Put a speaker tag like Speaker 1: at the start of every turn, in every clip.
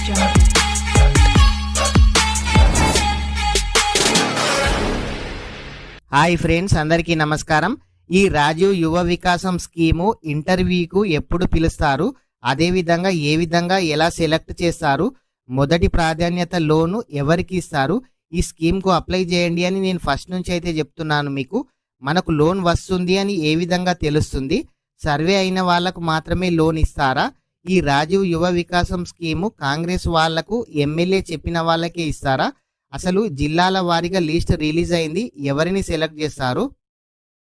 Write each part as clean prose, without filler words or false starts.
Speaker 1: jungle.
Speaker 2: Hi friends, అందరికీ నమస్కారం. ఈ రాజీవ్ యువ వికాసం స్కీము ఇంటర్వ్యూకు ఎప్పుడు పిలుస్తారు, అదేవిధంగా ఏ విధంగా ఎలా సెలెక్ట్ చేస్తారు, మొదటి ప్రాధాన్యత లోను ఎవరికి ఇస్తారు, ఈ స్కీమ్కు అప్లై చేయండి అని నేను ఫస్ట్ నుంచి అయితే చెప్తున్నాను. మీకు మనకు లోన్ వస్తుంది అని ఏ విధంగా తెలుస్తుంది, సర్వే అయిన వాళ్లకు మాత్రమే లోన్ ఇస్తారా, ఈ రాజీవ్ యువ వికాసం స్కీము కాంగ్రెస్ వాళ్లకు ఎమ్మెల్యే చెప్పిన వాళ్ళకే ఇస్తారా, అసలు జిల్లాల వారీగా లిస్ట్ రిలీజ్ అయింది, ఎవరిని సెలెక్ట్ చేస్తారు,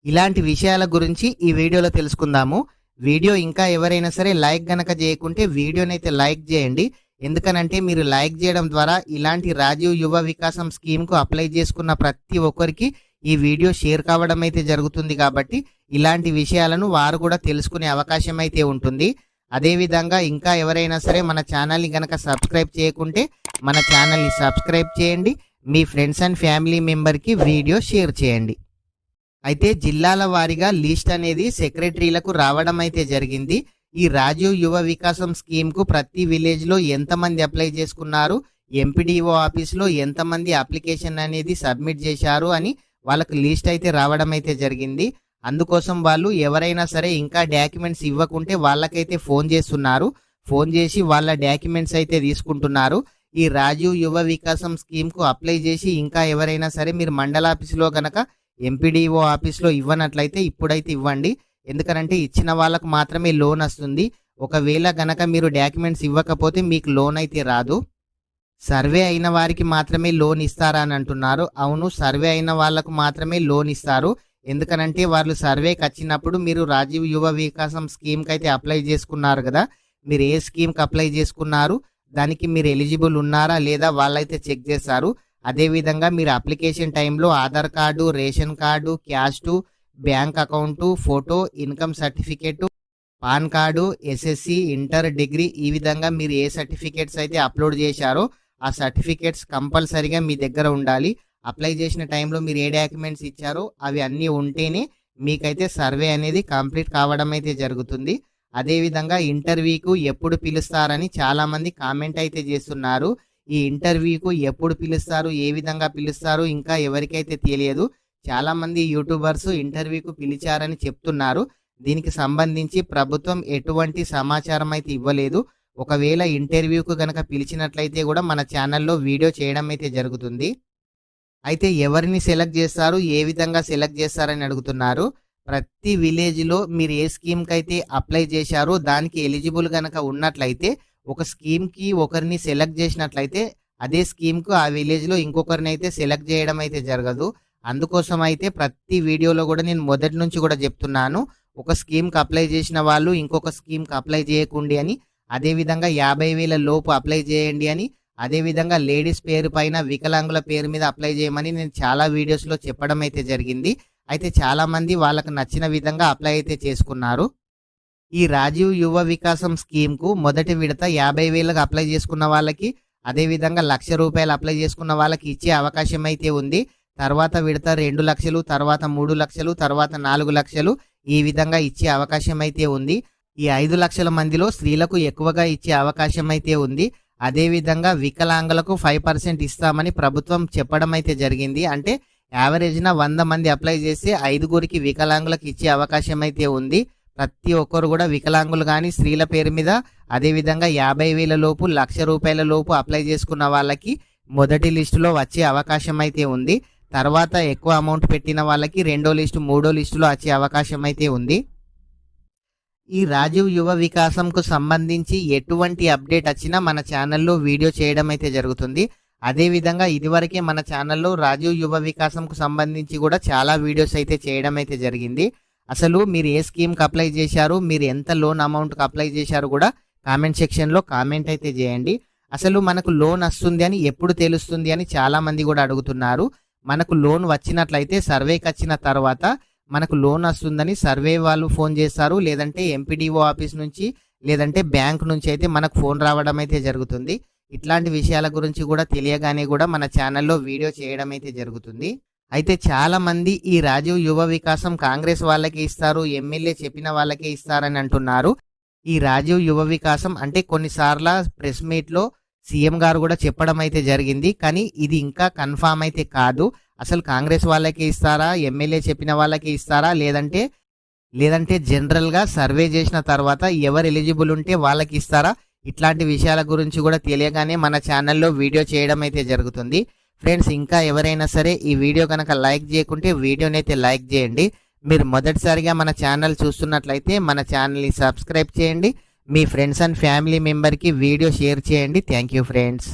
Speaker 2: ఇలాంటి విషయాల గురించి ఈ వీడియోలో తెలుసుకుందాము. వీడియో ఇంకా ఎవరైనా సరే లైక్ గనక చేయకుంటే వీడియోనైతే లైక్ చేయండి. ఎందుకనంటే మీరు లైక్ చేయడం ద్వారా ఇలాంటి రాజీవ్ యువ వికాసం స్కీమ్కు అప్లై చేసుకున్న ప్రతి ఒక్కరికి ఈ వీడియో షేర్ కావడం అయితే జరుగుతుంది. కాబట్టి ఇలాంటి విషయాలను వారు కూడా తెలుసుకునే అవకాశం అయితే ఉంటుంది. అదేవిధంగా ఇంకా ఎవరైనా సరే మన ఛానల్ని గనక సబ్స్క్రైబ్ చేయకుంటే మన ఛానల్ని సబ్స్క్రైబ్ చేయండి, మీ ఫ్రెండ్స్ అండ్ ఫ్యామిలీ మెంబర్కి వీడియో షేర్ చేయండి. అయితే జిల్లాల వారీగా లిస్ట్ అనేది సెక్రటరీలకు రావడం అయితే జరిగింది. ఈ రాజీవ్ యువ వికాసం స్కీమ్కు ప్రతి విలేజ్లో ఎంతమంది అప్లై చేసుకున్నారు, ఎంపీడీఓ ఆఫీస్లో ఎంతమంది అప్లికేషన్ అనేది సబ్మిట్ చేశారు అని వాళ్ళకు లిస్ట్ అయితే రావడం అయితే జరిగింది. అందుకోసం వాళ్ళు ఎవరైనా సరే ఇంకా డాక్యుమెంట్స్ ఇవ్వకుంటే వాళ్ళకైతే ఫోన్ చేస్తున్నారు. ఫోన్ చేసి వాళ్ళ డాక్యుమెంట్స్ అయితే తీసుకుంటున్నారు. ఈ రాజీవ్ యువ వికాసం స్కీమ్కు అప్లై చేసి ఇంకా ఎవరైనా సరే మీరు మండల ఆఫీసులో గనక ఎంపీడీఓ ఆఫీస్లో ఇవ్వనట్లయితే ఇప్పుడైతే ఇవ్వండి. ఎందుకంటే ఇచ్చిన వాళ్ళకు మాత్రమే లోన్ వస్తుంది. ఒకవేళ గనక మీరు డాక్యుమెంట్స్ ఇవ్వకపోతే మీకు లోన్ అయితే రాదు. సర్వే అయిన వారికి మాత్రమే లోన్ ఇస్తారా అని అంటున్నారు. అవును, సర్వే అయిన వాళ్ళకు మాత్రమే లోన్ ఇస్తారు. ఎందుకనంటే వాళ్ళు సర్వేకి వచ్చినప్పుడు మీరు రాజీవ్ యువ వికాసం స్కీమ్కి అయితే అప్లై చేసుకున్నారు కదా, మీరు ఏ స్కీమ్కి అప్లై చేసుకున్నారు, దానికి మీరు ఎలిజిబుల్ ఉన్నారా లేదా వాళ్ళైతే చెక్ చేస్తారు. అదేవిధంగా మీరు అప్లికేషన్ టైంలో Aadhaar card, ration card, caste, bank account, photo, income certificate, pan card, SSC, inter, degree, ఈ విధంగా మీరు ఏ సర్టిఫికేట్స్ అయితే అప్లోడ్ చేశారో ఆ సర్టిఫికేట్స్ కంపల్సరీగా మీ దగ్గర ఉండాలి. అప్లై చేసిన టైంలో మీరు ఏ డాక్యుమెంట్స్ ఇచ్చారో అవి అన్నీ ఉంటేనే మీకైతే సర్వే అనేది కంప్లీట్ కావడం అయితే జరుగుతుంది. అదేవిధంగా ఇంటర్వ్యూకు ఎప్పుడు పిలుస్తారని చాలామంది కామెంట్ అయితే చేస్తున్నారు. ఈ ఇంటర్వ్యూకు ఎప్పుడు పిలుస్తారు, ఏ విధంగా పిలుస్తారు ఇంకా ఎవరికైతే తెలియదు. చాలామంది యూట్యూబర్స్ ఇంటర్వ్యూకు పిలిచారని చెప్తున్నారు. దీనికి సంబంధించి ప్రభుత్వం ఎటువంటి సమాచారం అయితే ఇవ్వలేదు. ఒకవేళ ఇంటర్వ్యూకు గనక పిలిచినట్లయితే కూడా మన ఛానల్లో వీడియో చేయడం అయితే జరుగుతుంది. అయితే ఎవరిని సెలెక్ట్ చేస్తారు, ఏ విధంగా సెలెక్ట్ చేస్తారని అడుగుతున్నారు. ప్రతి విలేజ్లో మీరు ఏ స్కీమ్కి అయితే అప్లై చేశారో దానికి ఎలిజిబుల్ గనక ఉన్నట్లయితే ఒక స్కీమ్కి ఒకరిని సెలెక్ట్ చేసినట్లయితే అదే స్కీమ్కు ఆ విలేజ్లో ఇంకొకరిని అయితే సెలెక్ట్ చేయడం అయితే జరగదు. అందుకోసం అయితే ప్రతి వీడియోలో కూడా నేను మొదటి నుంచి కూడా చెప్తున్నాను, ఒక స్కీమ్కి అప్లై చేసిన వాళ్ళు ఇంకొక స్కీమ్కి అప్లై చేయకండి అని, అదేవిధంగా 50,000 లోపు అప్లై చేయండి అని, అదేవిధంగా లేడీస్ పేరు పైన వికలాంగుల పేరు మీద అప్లై చేయమని నేను చాలా వీడియోస్లో చెప్పడం అయితే జరిగింది. అయితే చాలామంది వాళ్ళకు నచ్చిన విధంగా అప్లై అయితే చేసుకున్నారు. ఈ రాజీవ్ యువ వికాసం స్కీమ్కు మొదటి విడత 50,000 అప్లై చేసుకున్న వాళ్ళకి, అదేవిధంగా ₹1,00,000 అప్లై చేసుకున్న వాళ్ళకి ఇచ్చే అవకాశం అయితే ఉంది. తర్వాత విడత 2 లక్షలు, తర్వాత 3 లక్షలు, తర్వాత 4 లక్షలు, ఈ విధంగా ఇచ్చే అవకాశం అయితే ఉంది. ఈ 5 లక్షల మందిలో స్త్రీలకు ఎక్కువగా ఇచ్చే అవకాశం అయితే ఉంది. అదేవిధంగా వికలాంగులకు 5% ఇస్తామని ప్రభుత్వం చెప్పడం అయితే జరిగింది. అంటే యావరేజ్న 100 మంది అప్లై చేస్తే 5గురికి వికలాంగులకు ఇచ్చే అవకాశం అయితే ఉంది. ప్రతి ఒక్కరు కూడా వికలాంగులు కానీ స్త్రీల పేరు మీద, అదేవిధంగా 50,000 లోపు, ₹1,00,000 లోపు అప్లై చేసుకున్న వాళ్ళకి మొదటి లిస్టులో వచ్చే అవకాశం అయితే ఉంది. తర్వాత ఎక్కువ అమౌంట్ పెట్టిన వాళ్ళకి రెండో లిస్టు, మూడో లిస్టులో వచ్చే అవకాశం అయితే ఉంది. ఈ రాజీవ్ యువ వికాసంకు సంబంధించి ఎటువంటి అప్డేట్ వచ్చినా మన ఛానల్లో వీడియో చేయడం అయితే జరుగుతుంది. అదేవిధంగా ఇదివరకే మన ఛానల్లో రాజీవ్ యువ వికాసంకు సంబంధించి కూడా చాలా వీడియోస్ అయితే చేయడం అయితే జరిగింది. అసలు మీరు ఏ స్కీమ్కి అప్లై చేశారు, మీరు ఎంత లోన్ అమౌంట్కి అప్లై చేశారు కూడా కామెంట్ సెక్షన్లో కామెంట్ అయితే చేయండి. అసలు మనకు లోన్ వస్తుంది అని ఎప్పుడు తెలుస్తుంది అని చాలామంది కూడా అడుగుతున్నారు. మనకు లోన్ వచ్చినట్లయితే సర్వేకి వచ్చిన తర్వాత మనకు లోన్ వస్తుందని సర్వే వాళ్ళు ఫోన్ చేస్తారు, లేదంటే ఎంపీడీఓ ఆఫీస్ నుంచి, లేదంటే బ్యాంక్ నుంచి అయితే మనకు ఫోన్ రావడం అయితే జరుగుతుంది. ఇట్లాంటి విషయాల గురించి కూడా తెలియగానే కూడా మన ఛానల్లో వీడియో చేయడం అయితే జరుగుతుంది. అయితే చాలా మంది ఈ రాజీవ్ యువ వికాసం కాంగ్రెస్ వాళ్ళకే ఇస్తారు, ఎమ్మెల్యే చెప్పిన వాళ్ళకే ఇస్తారని అంటున్నారు. ఈ రాజీవ్ యువ వికాసం అంటే కొన్నిసార్లు ప్రెస్ మీట్లో సీఎం గారు కూడా చెప్పడం అయితే జరిగింది. కానీ ఇది ఇంకా కన్ఫామ్ అయితే కాదు. అసలు కాంగ్రెస్ వాళ్ళకే ఇస్తారా, ఎమ్మెల్యే చెప్పిన వాళ్ళకే ఇస్తారా, లేదంటే జనరల్గా సర్వే చేసిన తర్వాత ఎవరు ఎలిజిబుల్ ఉంటే వాళ్ళకి ఇస్తారా, ఇట్లాంటి విషయాల గురించి కూడా తెలియగానే మన ఛానల్లో వీడియో చేయడం అయితే జరుగుతుంది. ఫ్రెండ్స్, ఇంకా ఎవరైనా సరే ఈ వీడియో కనుక లైక్ చేయకుంటే వీడియోని అయితే లైక్ చేయండి. మీరు మొదటిసారిగా మన ఛానల్ చూస్తున్నట్లయితే మన ఛానల్ని సబ్స్క్రైబ్ చేయండి. మీ ఫ్రెండ్స్ అండ్ ఫ్యామిలీ మెంబర్కి వీడియో షేర్ చేయండి. Thank you friends.